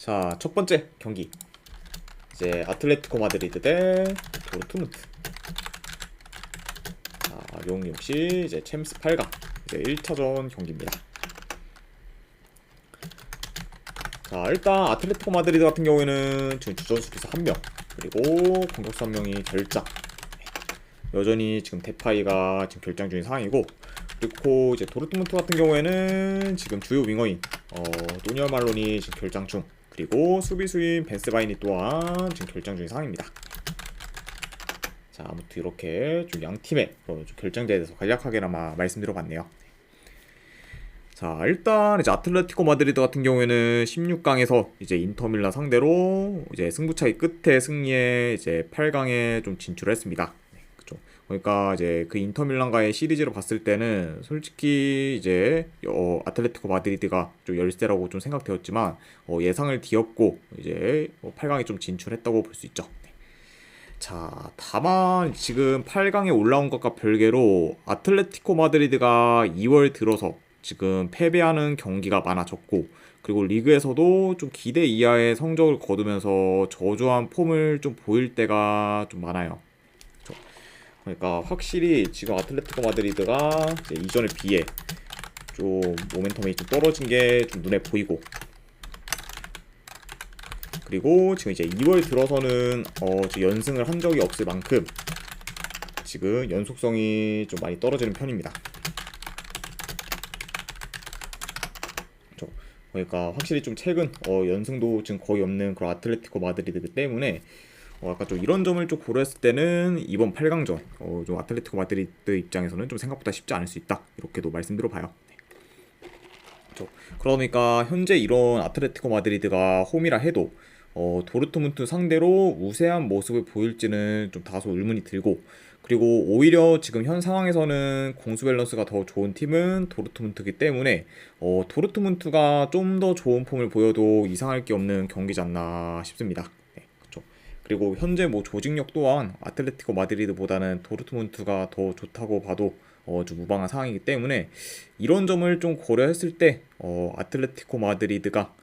자, 첫 번째 경기 이제 아틀레티코 마드리드 대 도르트문트. 자, 용 역시 이제 챔스 8강 이제 1차전 경기입니다. 자, 일단 아틀레티코 마드리드 같은 경우에는 지금 주전 수비수 1명 그리고 공격수 1명이 결장. 여전히 지금 데파이가 지금 결장 중인 상황이고, 그리고 이제 도르트문트 같은 경우에는 지금 주요 윙어인 노니얼 말론이 지금 결장 중, 그리고 수비수인 벤스바이니 또한 지금 결장 중인 상황입니다. 자, 아무튼 이렇게 좀 양 팀의 좀 결장자에 대해서 간략하게나마 말씀드려봤네요. 자, 일단 이제 아틀레티코 마드리드 같은 경우에는 16강에서 이제 인터밀란 상대로 이제 승부차기 끝에 승리해 이제 8강에 좀 진출했습니다. 그죠? 그러니까 이제 그 인터밀란과의 시리즈로 봤을 때는 솔직히 이제 아틀레티코 마드리드가 좀 열세라고 좀 생각되었지만 예상을 뒤엎고 이제 8강에 좀 진출했다고 볼 수 있죠. 자, 다만 지금 8강에 올라온 것과 별개로 아틀레티코 마드리드가 2월 들어서 지금 패배하는 경기가 많아졌고, 그리고 리그에서도 좀 기대 이하의 성적을 거두면서 저조한 폼을 좀 보일 때가 좀 많아요. 그러니까 확실히 지금 아틀레티코 마드리드가 이제 이전에 비해 좀 모멘텀이 좀 떨어진 게 좀 눈에 보이고, 그리고 지금 이제 2월 들어서는 연승을 한 적이 없을 만큼 지금 연속성이 좀 많이 떨어지는 편입니다. 그러니까 확실히 좀 최근 연승도 지금 거의 없는 그런 아틀레티코 마드리드이기 때문에 약간 좀 이런 점을 좀 고려했을 때는 이번 8강전 좀 아틀레티코 마드리드 입장에서는 좀 생각보다 쉽지 않을 수 있다, 이렇게도 말씀드려봐요. 그러니까 현재 이런 아틀레티코 마드리드가 홈이라 해도 도르트문트 상대로 우세한 모습을 보일지는 좀 다소 의문이 들고, 그리고 오히려 지금 현 상황에서는 공수 밸런스가 더 좋은 팀은 도르트문트이기 때문에 도르트문트가 좀 더 좋은 폼을 보여도 이상할 게 없는 경기지 않나 싶습니다. 네, 그렇죠. 그리고 현재 뭐 조직력 또한 아틀레티코 마드리드보다는 도르트문트가 더 좋다고 봐도 좀 무방한 상황이기 때문에 이런 점을 좀 고려했을 때 아틀레티코 마드리드가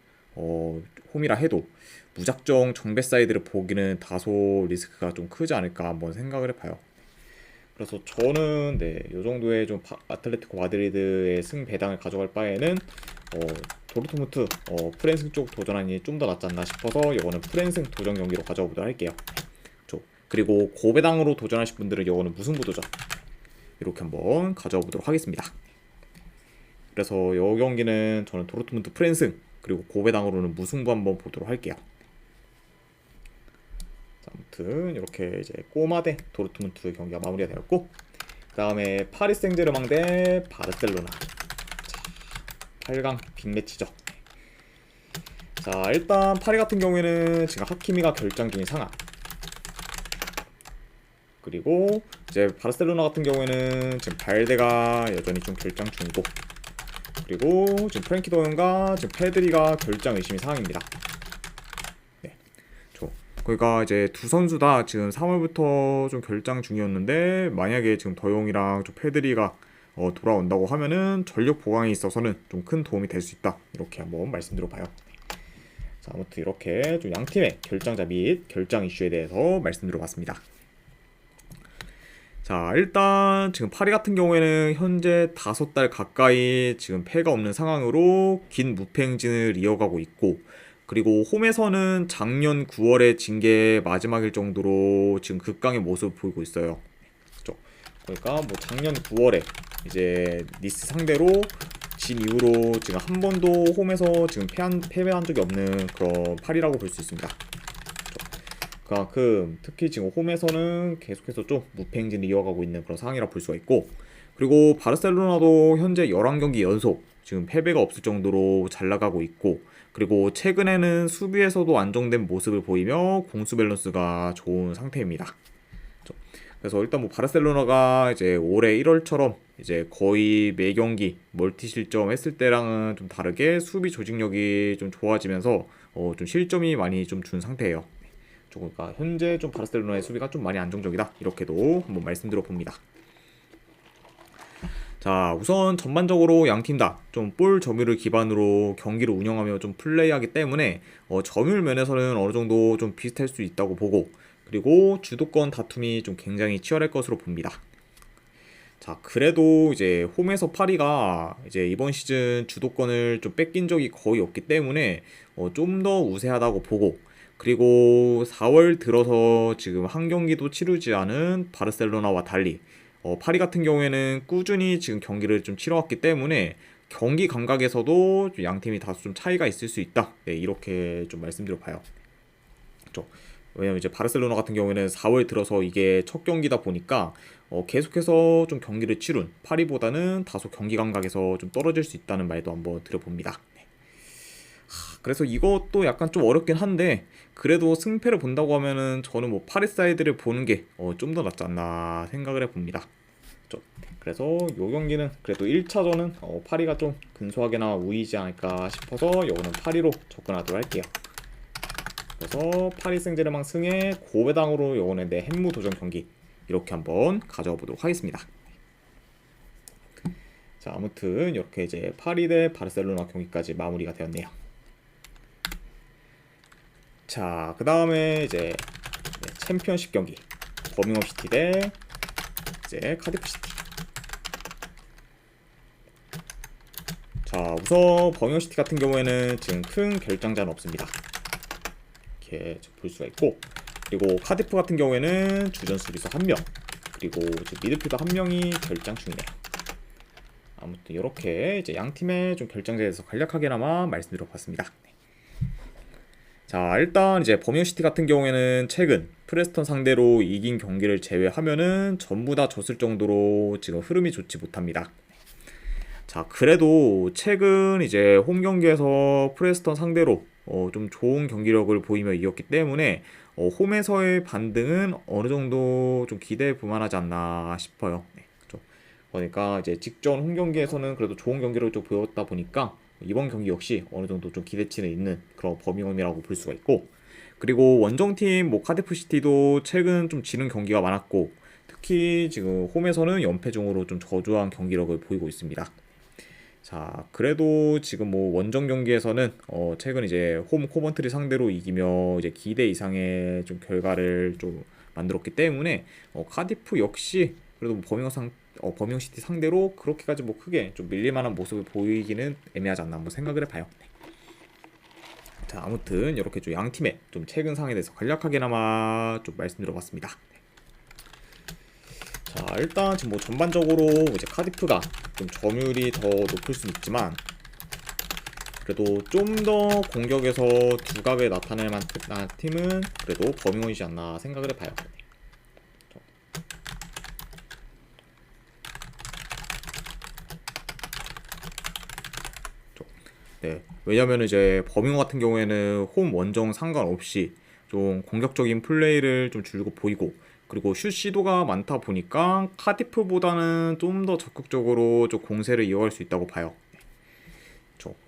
홈이라 해도 무작정 정배 사이드를 보기는 다소 리스크가 좀 크지 않을까 한번 생각을 해봐요. 그래서 저는 요 정도의 좀 아틀레티코 마드리드의 승 배당을 가져갈 바에는 도르트문트 프랜승 쪽 도전하니 좀 더 낫지 않나 싶어서 이거는 프랜승 도전 경기로 가져가 보도록 할게요. 그리고 고배당으로 도전하실 분들은 이거는 무승부 도전 이렇게 한번 가져가 보도록 하겠습니다. 그래서 이 경기는 저는 도르트문트 프랜승 그리고 고배당으로는 무승부 한번 보도록 할게요. 아무튼 이렇게 이제 꼬마 대 도르트문트 경기가 마무리가 되었고, 그 다음에 파리 생제르맹 대 바르셀로나. 자, 8강 빅매치죠. 자, 일단 파리 같은 경우에는 지금 하키미가 결장 중인 상황, 그리고 이제 바르셀로나 같은 경우에는 지금 발데가 여전히 좀 결장 중이고, 그리고 지금 프랭키 도ion과 지금 페드리가 결장 의심인 상황입니다. 그러니까 이제 두 선수 다 지금 3월부터 좀 결장 중이었는데, 만약에 지금 더용이랑 좀 페드리가 돌아온다고 하면은 전력 보강에 있어서는 좀 큰 도움이 될 수 있다, 이렇게 한번 말씀드려봐요. 자, 아무튼 이렇게 좀 양 팀의 결장자 및 결장 이슈에 대해서 말씀드려봤습니다. 자, 일단 지금 파리 같은 경우에는 현재 5달 가까이 지금 패가 없는 상황으로 긴 무패 행진을 이어가고 있고, 그리고 홈에서는 작년 9월에 진 게 마지막일 정도로 지금 극강의 모습을 보이고 있어요. 그렇죠? 그러니까 뭐 작년 9월에 이제 니스 상대로 진 이후로 지금 한 번도 홈에서 지금 패배한 적이 없는 그런 파리라고 볼 수 있습니다. 그만큼 특히 지금 홈에서는 계속해서 좀 무패 행진을 이어가고 있는 그런 상황이라 볼 수가 있고, 그리고 바르셀로나도 현재 11경기 연속 지금 패배가 없을 정도로 잘 나가고 있고, 그리고 최근에는 수비에서도 안정된 모습을 보이며 공수 밸런스가 좋은 상태입니다. 그래서 일단 뭐 바르셀로나가 이제 올해 1월처럼 이제 거의 매 경기 멀티 실점 했을 때랑은 좀 다르게 수비 조직력이 좀 좋아지면서 좀 실점이 많이 좀 준 상태예요. 그러니까 현재 좀 바르셀로나의 수비가 좀 많이 안정적이다, 이렇게도 한번 말씀드려 봅니다. 자, 우선 전반적으로 양 팀 다 좀 볼 점유율 기반으로 경기를 운영하며 좀 플레이하기 때문에 점유율 면에서는 어느 정도 좀 비슷할 수 있다고 보고, 그리고 주도권 다툼이 좀 굉장히 치열할 것으로 봅니다. 자, 그래도 이제 홈에서 파리가 이제 이번 시즌 주도권을 좀 뺏긴 적이 거의 없기 때문에 좀 더 우세하다고 보고, 그리고 4월 들어서 지금 한 경기도 치르지 않은 바르셀로나와 달리 파리 같은 경우에는 꾸준히 지금 경기를 좀 치러왔기 때문에 경기 감각에서도 양 팀이 다소 좀 차이가 있을 수 있다. 네, 이렇게 좀 말씀드려 봐요. 그렇죠. 왜냐면 이제 바르셀로나 같은 경우에는 4월 들어서 이게 첫 경기다 보니까 계속해서 좀 경기를 치룬 파리보다는 다소 경기 감각에서 좀 떨어질 수 있다는 말도 한번 드려봅니다. 네. 그래서 이것도 약간 좀 어렵긴 한데, 그래도 승패를 본다고 하면은 저는 뭐 파리 사이드를 보는 게 좀 더 낫지 않나 생각을 해봅니다. 그렇죠. 그래서 요 경기는 그래도 1차전은 파리가 좀 근소하게나 우위지 않을까 싶어서 요거는 파리로 접근하도록 할게요. 그래서 파리 생제르맹 승의 고배당으로 요거는 내 햄무 도전 경기 이렇게 한번 가져와 보도록 하겠습니다. 자, 아무튼 이렇게 이제 파리 대 바르셀로나 경기까지 마무리가 되었네요. 자, 그 다음에 이제 챔피언십 경기 버밍엄 시티 대 이제 카디프 시티. 자, 우선 버밍엄 시티 같은 경우에는 지금 큰 결장자는 없습니다. 이렇게 볼 수가 있고, 그리고 카디프 같은 경우에는 주전 수비수 1명, 그리고 미드필더 1명이 결장 중이네요. 아무튼 이렇게 이제 양 팀의 좀 결장자에 대해서 간략하게나마 말씀드려봤습니다. 자, 일단 이제 버밍엄 시티 같은 경우에는 최근 프레스턴 상대로 이긴 경기를 제외하면은 전부 다 졌을 정도로 지금 흐름이 좋지 못합니다. 자, 그래도 최근 이제 홈 경기에서 프레스턴 상대로 좀 좋은 경기력을 보이며 이겼기 때문에 홈에서의 반등은 어느 정도 좀 기대해 볼만하지 않나 싶어요. 네, 그렇죠. 그러니까 이제 직전 홈 경기에서는 그래도 좋은 경기력을 좀 보였다 보니까 이번 경기 역시 어느 정도 좀 기대치는 있는 그런 버밍엄이라고 볼 수가 있고, 그리고 원정팀 뭐 카디프 시티도 최근 좀 지는 경기가 많았고, 특히 지금 홈에서는 연패 중으로 좀 저조한 경기력을 보이고 있습니다. 자, 그래도 지금 뭐 원정 경기에서는 최근 이제 홈 코먼트리 상대로 이기며 이제 기대 이상의 좀 결과를 좀 만들었기 때문에 카디프 역시 그래도 버밍엄 시티 상대로 그렇게까지 뭐 크게 좀 밀릴만한 모습을 보이기는 애매하지 않나 한번 생각을 해봐요. 네. 자, 아무튼 이렇게 좀 양 팀의 좀 최근 상황에 대해서 간략하게나마 좀 말씀드려봤습니다. 자, 일단 지금 뭐 전반적으로 이제 카디프가 좀 점유율이 더 높을 수는 있지만, 그래도 좀 더 공격에서 두각을 나타낼 만한 팀은 그래도 버밍엄이지 않나 생각을 해봐요. 네, 왜냐면 이제 버밍엄 같은 경우에는 홈 원정 상관없이 좀 공격적인 플레이를 좀 줄곧 보이고, 그리고 슛 시도가 많다 보니까 카디프보다는 좀 더 적극적으로 좀 공세를 이어갈 수 있다고 봐요.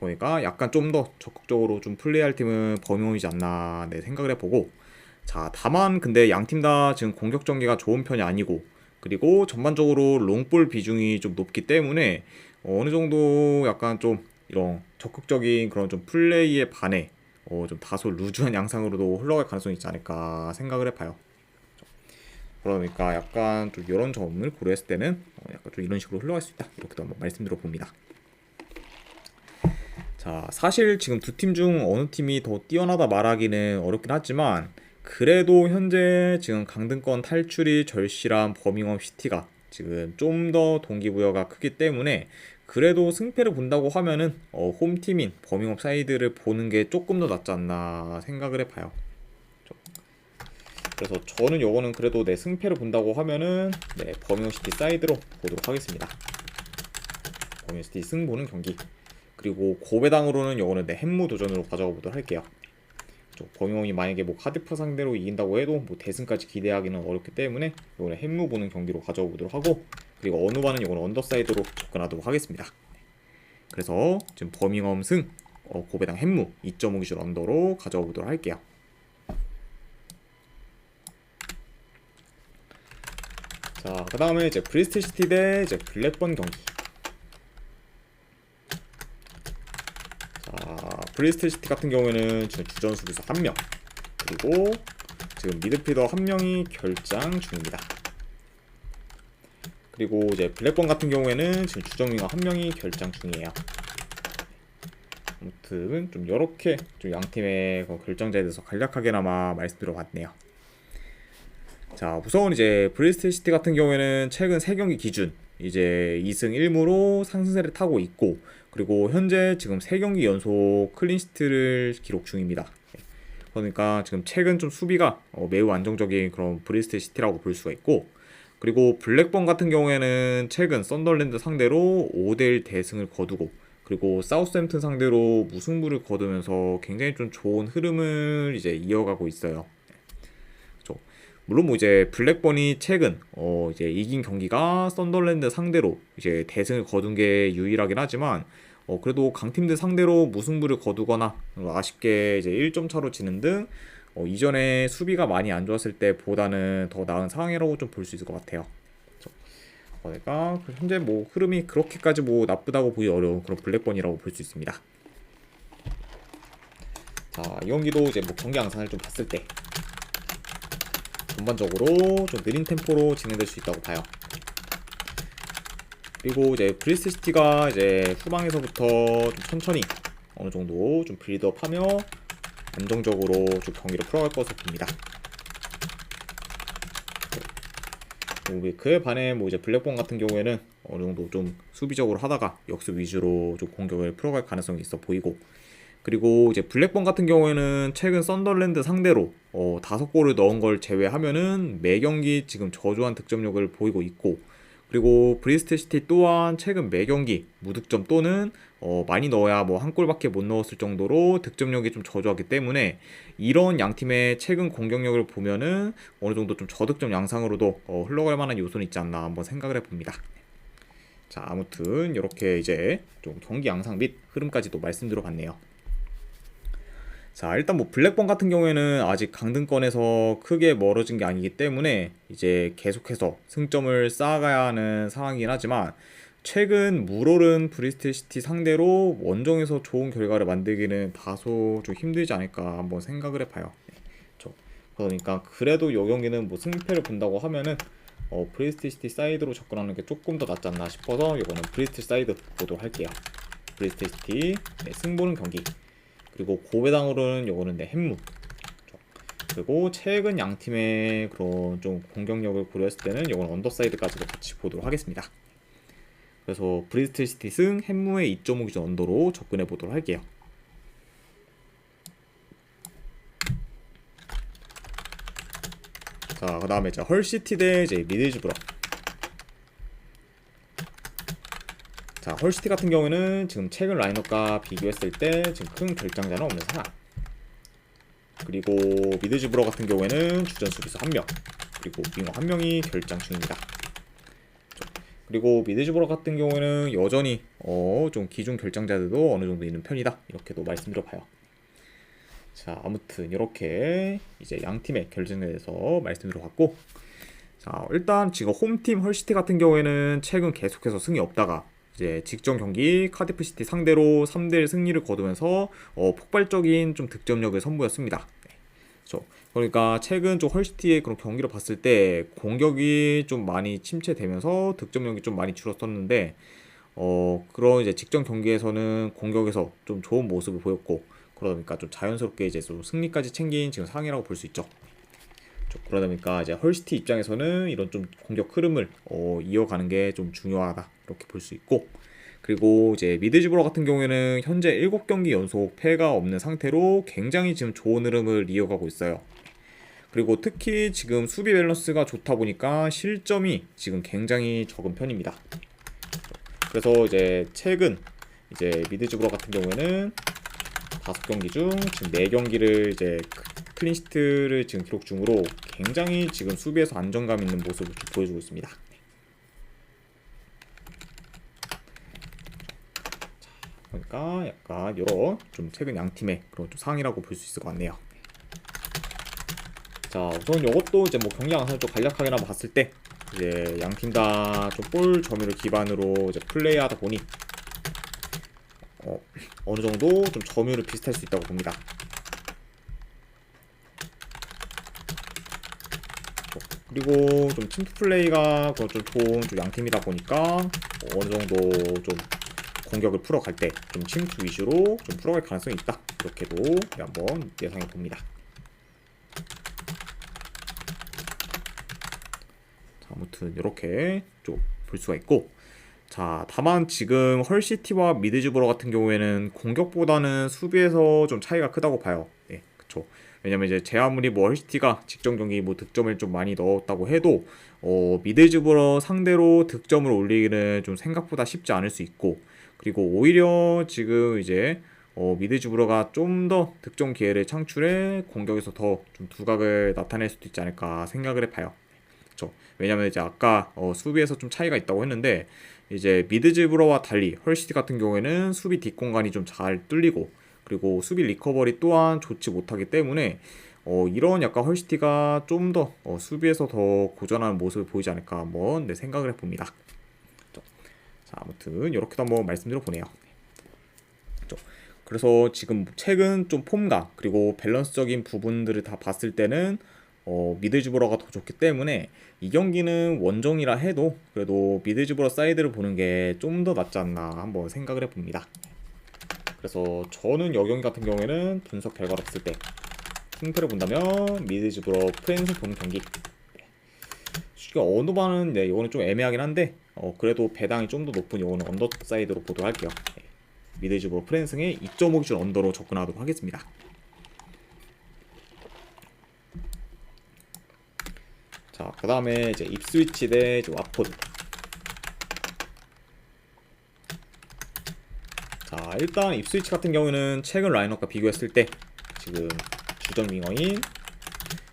그러니까 약간 좀 더 적극적으로 좀 플레이할 팀은 버밍엄이지 않나 내 생각을 해보고, 자, 다만 근데 양 팀 다 지금 공격 전개가 좋은 편이 아니고, 그리고 전반적으로 롱볼 비중이 좀 높기 때문에 어느 정도 약간 좀 이런 적극적인 그런 좀 플레이에 반해 좀 다소 루즈한 양상으로도 흘러갈 가능성이 있지 않을까 생각을 해봐요. 그러니까 약간 좀 이런 점을 고려했을 때는 약간 좀 이런 식으로 흘러갈 수 있다, 이렇게도 한번 말씀드려 봅니다. 자, 사실 지금 두 팀 중 어느 팀이 더 뛰어나다 말하기는 어렵긴 하지만, 그래도 현재 지금 강등권 탈출이 절실한 버밍엄 시티가 지금 좀 더 동기부여가 크기 때문에 그래도 승패를 본다고 하면은 홈팀인 버밍엄 사이드를 보는 게 조금 더 낫지 않나 생각을 해봐요. 그래서 저는 요거는 그래도 내 승패를 본다고 하면은 버밍엄 시티 사이드로 보도록 하겠습니다. 버밍엄 시티 승 보는 경기, 그리고 고배당으로는 요거는 내 햄무 도전으로 가져가 보도록 할게요. 버밍엄이 만약에 뭐 카디프 상대로 이긴다고 해도 뭐 대승까지 기대하기는 어렵기 때문에 요거는 햄무 보는 경기로 가져가 보도록 하고, 그리고 어느바는 요거는 언더사이드로 접근하도록 하겠습니다. 그래서 지금 버밍엄 승 고배당 햄무 2.5 기준 언더로 가져가 보도록 할게요. 자, 그 다음에 이제 브리스틀 시티 대 이제 블랙번 경기 브리스톨시티 같은 경우에는 지금 주전 수비수 1명, 그리고 지금 미드필더 1명이 결장 중입니다. 그리고 이제 블랙번 같은 경우에는 지금 주전 윙어 1명이 결장 중이에요. 아무튼 좀 이렇게 좀 양팀의 결정자에 대해서 간략하게나마 말씀드려봤네요. 자, 우선 이제 브리스톨시티 같은 경우에는 최근 3경기 기준 이제 2승 1무로 상승세를 타고 있고, 그리고 현재 지금 3경기 연속 클린시트를 기록 중입니다. 그러니까 지금 최근 좀 수비가 매우 안정적인 그런 브리스톨시티라고 볼 수가 있고, 그리고 블랙번 같은 경우에는 최근 썬더랜드 상대로 5대1 대승을 거두고, 그리고 사우스햄튼 상대로 무승부를 거두면서 굉장히 좀 좋은 흐름을 이제 이어가고 있어요. 그렇죠. 물론 뭐 이제 블랙번이 최근 이제 이긴 경기가 썬더랜드 상대로 이제 대승을 거둔 게 유일하긴 하지만, 그래도 강팀들 상대로 무승부를 거두거나 아쉽게 이제 1점 차로 지는 등 이전에 수비가 많이 안 좋았을 때보다는 더 나은 상황이라고 좀 볼 수 있을 것 같아요. 그러니까 현재 뭐 흐름이 그렇게까지 뭐 나쁘다고 보기 어려운 그런 블랙번이라고 볼 수 있습니다. 자, 이 경기도 이제 뭐 경기 양상을 좀 봤을 때 전반적으로 좀 느린 템포로 진행될 수 있다고 봐요. 그리고 이제 브리스톨시티가 이제 후방에서부터 좀 천천히 어느 정도 좀 빌드업하며 안정적으로 좀 경기를 풀어갈 것으로 봅니다. 그에 반해 뭐 이제 블랙번 같은 경우에는 어느 정도 좀 수비적으로 하다가 역습 위주로 좀 공격을 풀어갈 가능성이 있어 보이고, 그리고 이제 블랙번 같은 경우에는 최근 썬더랜드 상대로 5골을 넣은 걸 제외하면은 매 경기 지금 저조한 득점력을 보이고 있고, 그리고 브리스톨시티 또한 최근 매 경기 무득점 또는 많이 넣어야 뭐 한 골밖에 못 넣었을 정도로 득점력이 좀 저조하기 때문에 이런 양팀의 최근 공격력을 보면은 어느 정도 좀 저득점 양상으로도 흘러갈 만한 요소는 있지 않나 한번 생각을 해봅니다. 자, 아무튼 이렇게 이제 좀 경기 양상 및 흐름까지도 말씀드려봤네요. 자, 일단 뭐 블랙번 같은 경우에는 아직 강등권에서 크게 멀어진 게 아니기 때문에 이제 계속해서 승점을 쌓아가야 하는 상황이긴 하지만, 최근 물오른 브리스톨시티 상대로 원정에서 좋은 결과를 만들기는 다소 좀 힘들지 않을까 한번 생각을 해봐요. 그러니까 그래도 이 경기는 뭐 승패를 본다고 하면은 브리스톨시티 사이드로 접근하는 게 조금 더 낫지 않나 싶어서 이거는 브리스톨 사이드 보도록 할게요. 브리스톨시티 승보는 경기, 그리고 고배당으로는 요거는 햄무, 그리고 최근 양팀의 그런 좀 공격력을 고려했을 때는 요거는 언더사이드까지도 같이 보도록 하겠습니다. 그래서 브리스톨시티 승 햄무의 2.5 기준 언더로 접근해 보도록 할게요. 자, 그 다음에 헐시티 대 이제 미들즈브러. 자, 헐시티 같은 경우에는 지금 최근 라인업과 비교했을 때 지금 큰 결장자는 없는 상황. 그리고 미드즈브러 같은 경우에는 주전 수비수 1명, 그리고 윙어 1명이 결장 중입니다. 그리고 미드즈브러 같은 경우에는 여전히 좀 기존 결장자들도 어느 정도 있는 편이다, 이렇게도 말씀드려봐요. 자, 아무튼 이렇게 이제 양 팀의 결정에 대해서 말씀드려봤고, 자, 일단 지금 홈팀 헐시티 같은 경우에는 최근 계속해서 승이 없다가 이제 직전 경기 카디프시티 상대로 3대1 승리를 거두면서 폭발적인 좀 득점력을 선보였습니다. 그렇죠. 그러니까 최근 좀 헐시티의 그런 경기를 봤을 때 공격이 좀 많이 침체되면서 득점력이 좀 많이 줄었었는데, 그런 이제 직전 경기에서는 공격에서 좀 좋은 모습을 보였고, 그러니까 좀 자연스럽게 이제 좀 승리까지 챙긴 지금 상황이라고 볼 수 있죠. 그러다 보니까 이제 헐시티 입장에서는 이런 좀 공격 흐름을 이어가는 게 좀 중요하다, 이렇게 볼 수 있고, 그리고 이제 미드즈브러 같은 경우에는 현재 7경기 연속 패가 없는 상태로 굉장히 지금 좋은 흐름을 이어가고 있어요. 그리고 특히 지금 수비 밸런스가 좋다 보니까 실점이 지금 굉장히 적은 편입니다. 그래서 이제 최근 이제 미드즈브러 같은 경우에는 5경기 중 지금 4경기를 이제 클린시트를 지금 기록 중으로 굉장히 지금 수비에서 안정감 있는 모습을 보여주고 있습니다. 그러니까 약간 이런 좀 최근 양 팀의 그런 좀 상황이라고 볼 수 있을 것 같네요. 자, 우선 이것도 이제 뭐 경기 양상을 좀 간략하게나 봤을 때 이제 양 팀 다 좀 볼 점유를 기반으로 이제 플레이하다 보니 어느 정도 좀 점유율이 비슷할 수 있다고 봅니다. 그리고 좀 팀 플레이가 좀 좋은 좀 양팀이다 보니까 어느 정도 좀 공격을 풀어갈 때 좀 침투 위주로 좀 풀어갈 가능성이 있다. 이렇게도 한번 예상해 봅니다. 자, 아무튼 이렇게 좀 볼 수가 있고, 자, 다만 지금 헐시티와 미드즈버러 같은 경우에는 공격보다는 수비에서 좀 차이가 크다고 봐요. 네, 그쵸. 왜냐면 이제 제 아무리 뭐 헐시티가 직전 경기 뭐 득점을 좀 많이 넣었다고 해도 미드즈버러 상대로 득점을 올리기는 좀 생각보다 쉽지 않을 수 있고, 그리고 오히려 지금 이제 미드즈버러가 좀 더 득점 기회를 창출해 공격에서 더 좀 두각을 나타낼 수도 있지 않을까 생각을 해봐요. 그쵸. 왜냐면 이제 아까 수비에서 좀 차이가 있다고 했는데, 이제 미드즈브러와 달리 헐시티 같은 경우에는 수비 뒷공간이 좀 잘 뚫리고, 그리고 수비 리커버리 또한 좋지 못하기 때문에 이런 약간 헐시티가 좀 더 수비에서 더 고전하는 모습을 보이지 않을까 한번 생각을 해봅니다. 자, 아무튼 이렇게도 한번 말씀드려 보네요. 그래서 지금 최근 좀 폼과 그리고 밸런스적인 부분들을 다 봤을 때는 미드즈브러가 더 좋기 때문에 이 경기는 원정이라 해도 그래도 미드즈브러 사이드를 보는 게 좀 더 낫지 않나 한번 생각을 해봅니다. 그래서 저는 이 경기 같은 경우에는 분석 결과를 봤을 때 팀플을 본다면 미드즈브러 프랜스 보는 경기. 솔직히 어느 반은 이거는 좀 애매하긴 한데 그래도 배당이 좀 더 높은 이거는 언더 사이드로 보도록 할게요. 미드즈브러 프랜승의 2.5 기준 언더로 접근하도록 하겠습니다. 자, 그 다음에 이제 입스위치 대 와포드. 자, 일단 입스위치 같은 경우는 최근 라인업과 비교했을 때 지금 주전 윙어인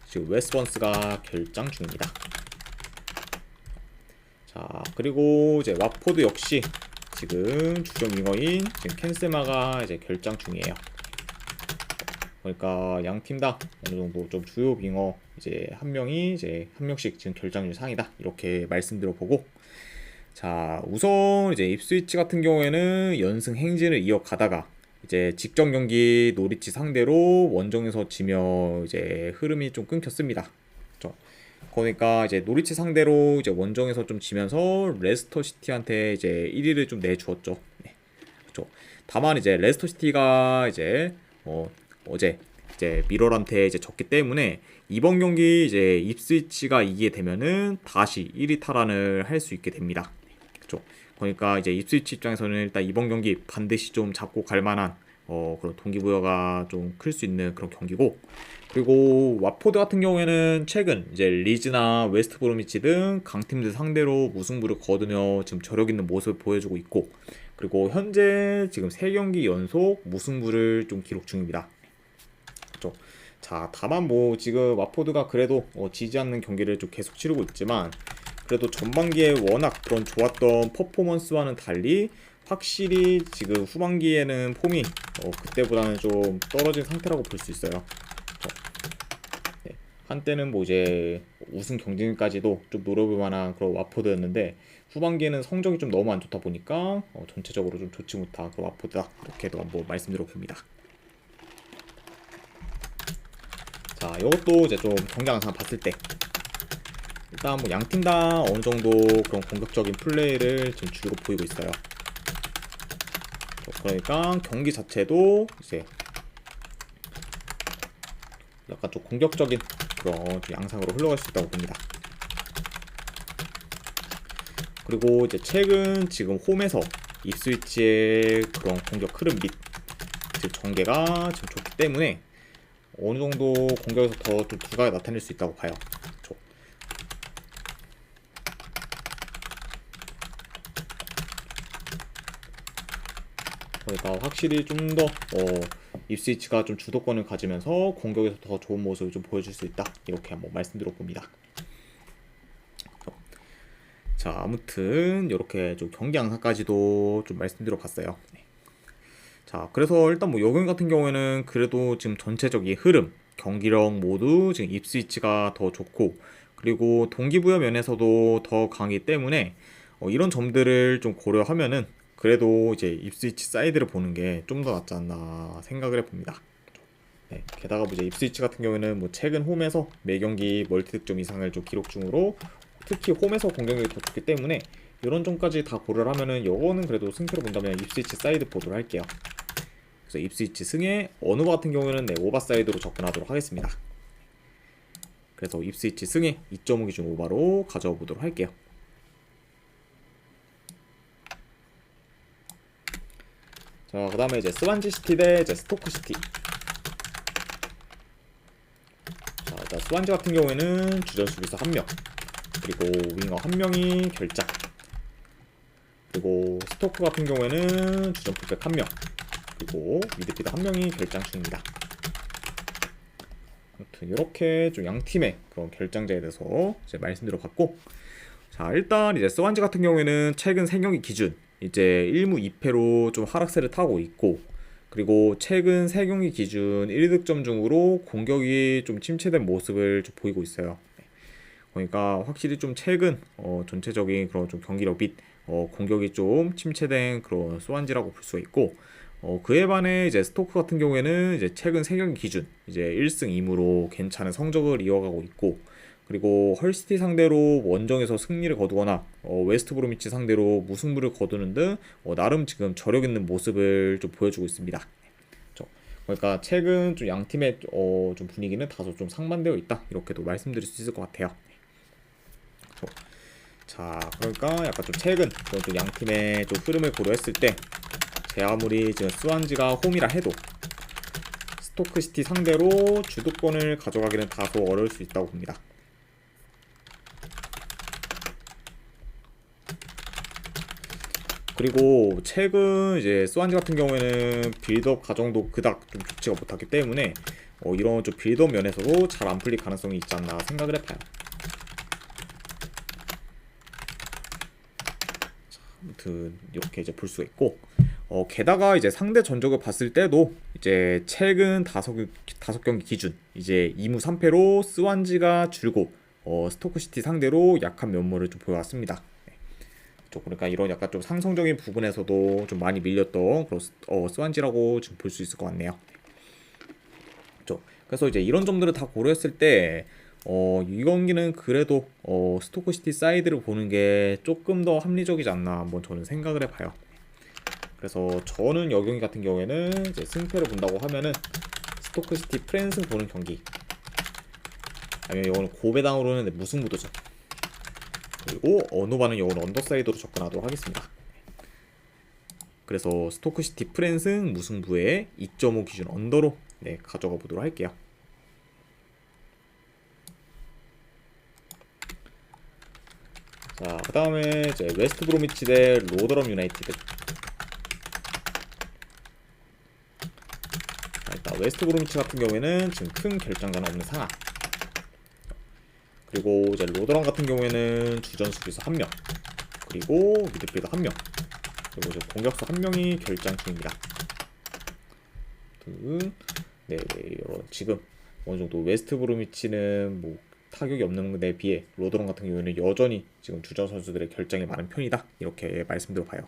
지금 웨스번스가 결장 중입니다. 자, 그리고 이제 와포드 역시 지금 주전 윙어인 지금 캔세마가 이제 결장 중이에요. 그러니까 양 팀 다 어느 정도 좀 주요 윙어 이제 한 명씩 지금 결장률 상이다 이렇게 말씀드려 보고, 자, 우선 이제 입스위치 같은 경우에는 연승 행진을 이어가다가 이제 직전 경기 노리치 상대로 원정에서 지며 이제 흐름이 좀 끊겼습니다. 그렇죠? 그러니까 이제 노리치 상대로 이제 원정에서 좀 지면서 레스터 시티한테 이제 1위를 좀 내주었죠. 네. 그렇죠. 다만 이제 레스터 시티가 이제 어제 이제 미러한테 이제 졌기 때문에 이번 경기 이제 입스위치가 이기게 되면은 다시 1위 탈환을 할 수 있게 됩니다. 그렇죠. 그러니까 이제 입스위치 입장에서는 일단 이번 경기 반드시 좀 잡고 갈 만한 그런 동기부여가 좀 클 수 있는 그런 경기고, 그리고 와포드 같은 경우에는 최근 이제 리즈나 웨스트 브로미치 등 강팀들 상대로 무승부를 거두며 지금 저력 있는 모습을 보여주고 있고, 그리고 현재 지금 3경기 연속 무승부를 좀 기록 중입니다. 그렇죠. 자, 다만 뭐 지금 와포드가 그래도 지지 않는 경기를 좀 계속 치르고 있지만, 그래도 전반기에 워낙 그런 좋았던 퍼포먼스와는 달리 확실히 지금 후반기에는 폼이 그때보다는 좀 떨어진 상태라고 볼 수 있어요. 네. 한때는 뭐 이제 우승 경쟁까지도 좀 노려볼 만한 그런 와포드였는데, 후반기에는 성적이 좀 너무 안 좋다 보니까 전체적으로 좀 좋지 못한 그런 와포드다 이렇게도 한번 말씀드려 봅니다. 자, 이것도 이제 좀 경기 양상 봤을 때 일단 뭐 양팀 다 어느 정도 그런 공격적인 플레이를 지금 주로 보이고 있어요. 그러니까 경기 자체도 이제 약간 좀 공격적인 그런 양상으로 흘러갈 수 있다고 봅니다. 그리고 이제 최근 지금 홈에서 입스위치의 그런 공격 흐름 및 전개가 지금 좋기 때문에 어느 정도 공격에서 더 좀 두각을 나타낼 수 있다고 봐요. 그렇죠. 그러니까 확실히 좀 더 입스위치가 좀 주도권을 가지면서 공격에서 더 좋은 모습을 좀 보여줄 수 있다 이렇게 한번 말씀드려 봅니다. 자, 아무튼 이렇게 좀 경기 양상까지도 좀 말씀드려 봤어요. 네. 자, 그래서 일단 뭐 여경 같은 경우에는 그래도 지금 전체적인 흐름, 경기력 모두 지금 입스위치가 더 좋고, 그리고 동기부여 면에서도 더 강하기 때문에 이런 점들을 좀 고려하면은 그래도 이제 입스위치 사이드를 보는 게 좀 더 낫지 않나 생각을 해봅니다. 네, 게다가 뭐 이제 입스위치 같은 경우에는 뭐 최근 홈에서 매 경기 멀티 득점 이상을 좀 기록 중으로 특히 홈에서 공격력이 더 좋기 때문에 이런 점까지 다 고려를 하면은 요거는 그래도 승패로 본다면 입스위치 사이드 보도록 할게요. 그래서 입스위치 승에 어누바 같은 경우에는 네, 오바 사이드로 접근하도록 하겠습니다. 그래서 입스위치 승에 2.5 기준 오바로 가져와 보도록 할게요. 자, 그 다음에 이제 스완지 시티 대 이제 스토크 시티. 자, 일단 스완지 같은 경우에는 주전 수비수 1명, 그리고 윙어 1명이 결장, 그리고 스토크 같은 경우에는 주전 풀백 1명, 그리고 미드필더 1명이 결장 중입니다. 아무튼 이렇게 좀 양 팀의 그런 결장자에 대해서 이제 말씀드려봤고, 자, 일단 이제 스완지 같은 경우에는 최근 3경기 기준 이제 1무 2패로 좀 하락세를 타고 있고, 그리고 최근 3경기 기준 1득점 중으로 공격이 좀 침체된 모습을 좀 보이고 있어요. 그러니까 확실히 좀 최근 전체적인 그런 좀 경기력 및 공격이 좀 침체된 그런 스완지라고 볼 수가 있고, 그에 반해 이제 스토크 같은 경우에는 이제 최근 3경기 기준 이제 1승 2무로 괜찮은 성적을 이어가고 있고, 그리고 헐시티 상대로 원정에서 승리를 거두거나 웨스트 브로미치 상대로 무승부를 거두는 등 나름 지금 저력 있는 모습을 좀 보여주고 있습니다. 그러니까 최근 좀 양 팀의 좀 분위기는 다소 좀 상반되어 있다, 이렇게도 말씀드릴 수 있을 것 같아요. 자, 그러니까 약간 좀 최근 좀 양 팀의 좀 흐름을 고려했을 때 제 아무리 지금 스완지가 홈이라 해도 스토크시티 상대로 주도권을 가져가기는 다소 어려울 수 있다고 봅니다. 그리고 최근 이제 스완지 같은 경우에는 빌드업 과정도 그닥 좀 좋지가 못하기 때문에 이런 좀 빌드업 면에서도 잘 안 풀릴 가능성이 있지 않나 생각을 해봐요. 자, 아무튼 이렇게 이제 볼 수가 있고, 게다가 이제 상대 전적을 봤을 때도 이제 최근 5경기 기준 이제 2무 3패로 스완지가 줄고 스토크시티 상대로 약한 면모를 좀 보여왔습니다. 그러니까 이런 약간 좀 상성적인 부분에서도 좀 많이 밀렸던 그런 스완지라고 지금 볼 수 있을 것 같네요. 그래서 이제 이런 점들을 다 고려했을 때 이 경기는 그래도 스토크시티 사이드를 보는 게 조금 더 합리적이지 않나 한번 저는 생각을 해봐요. 그래서 저는 이 경기 같은 경우에는 이제 승패를 본다고 하면은 스토크시티 프랜스 보는 경기, 아니면 이거는 고배당으로는 무승부도죠. 그리고 어노바는 이거는 언더사이드로 접근하도록 하겠습니다. 그래서 스토크시티 프랜승 무승부에 2.5 기준 언더로 가져가 보도록 할게요. 자, 그 다음에 이제 웨스트 브로미치 대 로더럼 유나이티드. 자, 일단 웨스트 브로미치 같은 경우에는 지금 큰 결장자는 없는 상황. 그리고 이제 로더럼 같은 경우에는 주전 수비수 1명, 그리고 미드필더 1명, 그리고 이제 공격수 1명이 결장 중입니다. 네, 지금 어느 정도 웨스트 브로미치는 뭐 타격이 없는 데 비해 로더럼 같은 경우에는 여전히 지금 주전 선수들의 결장이 많은 편이다, 이렇게 말씀드려봐요.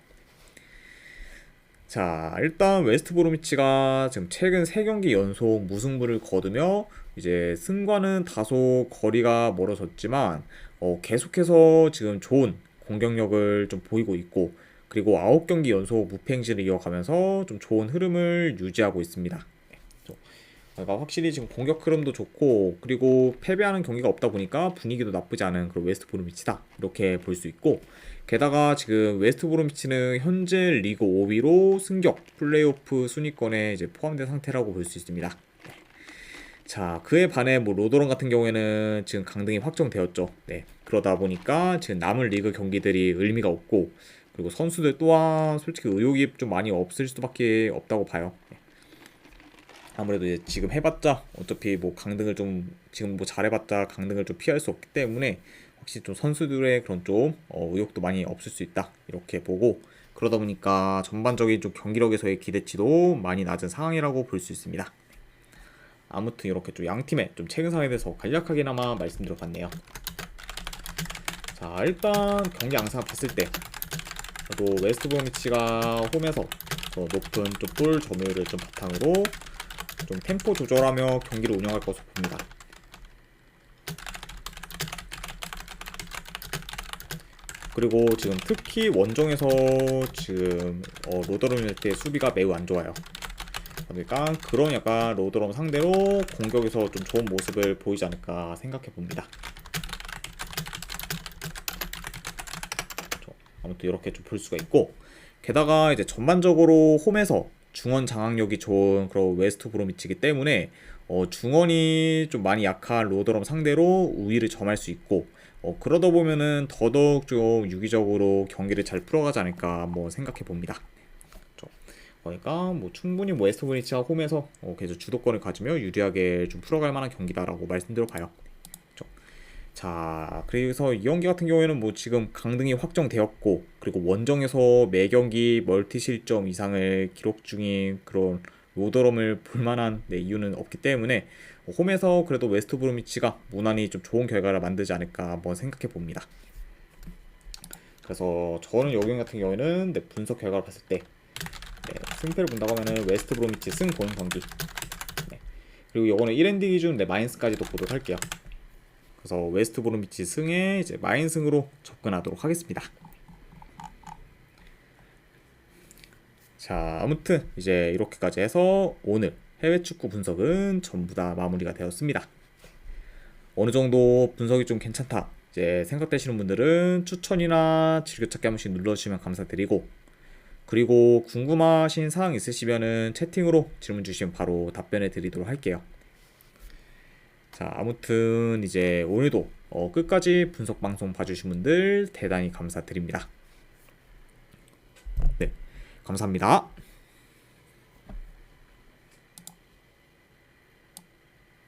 자, 일단 웨스트 브로미치가 지금 최근 3경기 연속 무승부를 거두며 이제 승과는 다소 거리가 멀어졌지만 계속해서 지금 좋은 공격력을 좀 보이고 있고, 그리고 9경기 연속 무패 행진을 이어가면서 좀 좋은 흐름을 유지하고 있습니다. 그러니까 확실히 지금 공격 흐름도 좋고, 그리고 패배하는 경기가 없다 보니까 분위기도 나쁘지 않은 그런 웨스트 브로미치다, 이렇게 볼 수 있고, 게다가 지금 웨스트 브로미치는 현재 리그 5위로 승격 플레이오프 순위권에 이제 포함된 상태라고 볼 수 있습니다. 자, 그에 반해 뭐 로더런 같은 경우에는 지금 강등이 확정되었죠. 네, 그러다 보니까 지금 남은 리그 경기들이 의미가 없고, 그리고 선수들 또한 솔직히 의욕이 좀 많이 없을 수밖에 없다고 봐요. 아무래도 이제 지금 해봤자 어차피 뭐 강등을 좀 지금 뭐 잘해봤자 강등을 좀 피할 수 없기 때문에 확실히 좀 선수들의 그런 좀 의욕도 많이 없을 수 있다, 이렇게 보고, 그러다 보니까 전반적인 좀 경기력에서의 기대치도 많이 낮은 상황이라고 볼 수 있습니다. 아무튼 이렇게 좀 양팀의 좀 최근 상황에 대해서 간략하게나마 말씀드려봤네요. 자, 일단 경기 양상 봤을 때 또 웨스트 브로미치가 홈에서 더 높은 좀 볼 점유율을 좀 바탕으로 좀 템포 조절하며 경기를 운영할 것으로 봅니다. 그리고 지금 특히 원정에서 지금 로더럼 유나이티드의 수비가 매우 안 좋아요. 그러니까 그런 약간 로더럼 상대로 공격에서 좀 좋은 모습을 보이지 않을까 생각해 봅니다. 아무튼 이렇게 좀 볼 수가 있고, 게다가 이제 전반적으로 홈에서 중원 장악력이 좋은 그런 웨스트 브로미치이기 때문에 중원이 좀 많이 약한 로더럼 상대로 우위를 점할 수 있고, 그러다 보면은 더더욱 좀 유기적으로 경기를 잘 풀어가지 않을까 한번 생각해 봅니다. 그러니까 뭐 충분히 뭐 웨스트 브로미치가 홈에서 계속 주도권을 가지며 유리하게 좀 풀어갈 만한 경기다라고 말씀드려 봐요. 자, 그래서 이 경기 같은 경우에는 뭐 지금 강등이 확정되었고, 그리고 원정에서 매 경기 멀티 실점 이상을 기록 중인 그런 로더럼을 볼만한 이유는 없기 때문에 홈에서 그래도 웨스트 브로미치가 무난히 좀 좋은 결과를 만들지 않을까 한번 생각해 봅니다. 그래서 저는 이 경기 같은 경우에는 분석 결과를 봤을 때 승패를 본다고 하면은 웨스트 브로미치 승 보는 경기. 그리고 이거는 1엔드 기준 마인스까지도 보도록 할게요. 그래서 웨스트 브로미치 승에 이제 마인승으로 접근하도록 하겠습니다. 자, 아무튼 이제 이렇게까지 해서 오늘 해외 축구 분석은 전부 다 마무리가 되었습니다. 어느 정도 분석이 좀 괜찮다 이제 생각되시는 분들은 추천이나 즐겨찾기 한 번씩 눌러주시면 감사드리고, 그리고 궁금하신 사항 있으시면은 채팅으로 질문 주시면 바로 답변해 드리도록 할게요. 자, 아무튼 이제 오늘도 끝까지 분석 방송 봐주신 분들 대단히 감사드립니다. 네, 감사합니다.